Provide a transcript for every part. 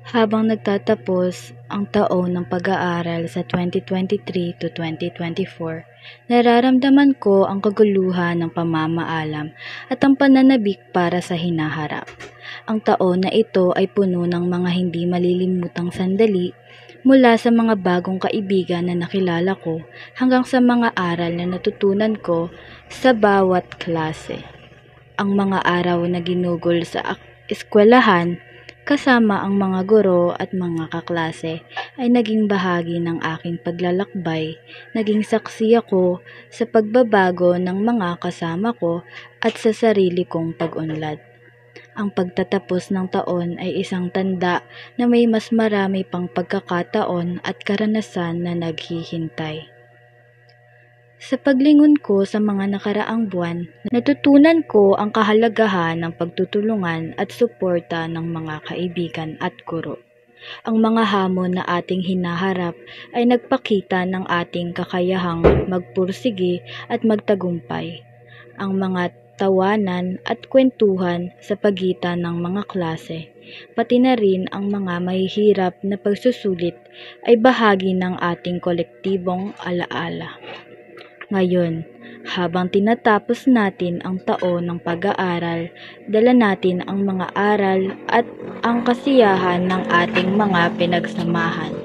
Habang nagtatapos ang taon ng pag-aaral sa 2023 to 2024, nararamdaman ko ang kaguluhan ng pamamaalam at ang pananabik para sa hinaharap. Ang taon na ito ay puno ng mga hindi malilimutang sandali, mula sa mga bagong kaibigan na nakilala ko hanggang sa mga aral na natutunan ko sa bawat klase. Ang mga araw na ginugol sa eskwelahan kasama ang mga guro at mga kaklase ay naging bahagi ng aking paglalakbay. Naging saksi ako sa pagbabago ng mga kasama ko at sa sarili kong pag-unlad. Ang pagtatapos ng taon ay isang tanda na may mas marami pang pagkakataon at karanasan na naghihintay. Sa paglingon ko sa mga nakaraang buwan, natutunan ko ang kahalagahan ng pagtutulungan at suporta ng mga kaibigan at guro. Ang mga hamon na ating hinaharap ay nagpakita ng ating kakayahang magpursige at magtagumpay. Ang mga tawanan at kwentuhan sa pagitan ng mga klase, pati na rin ang mga mahihirap na pagsusulit ay bahagi ng ating kolektibong alaala. Ngayon, habang tinatapos natin ang taon ng pag-aaral, dala natin ang mga aral at ang kasiyahan ng ating mga pinagsamahan.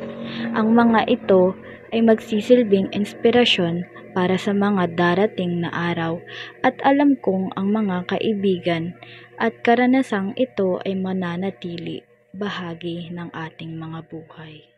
Ang mga ito ay magsisilbing inspirasyon para sa mga darating na araw at alam kong ang mga kaibigan at karanasang ito ay mananatili bahagi ng ating mga buhay.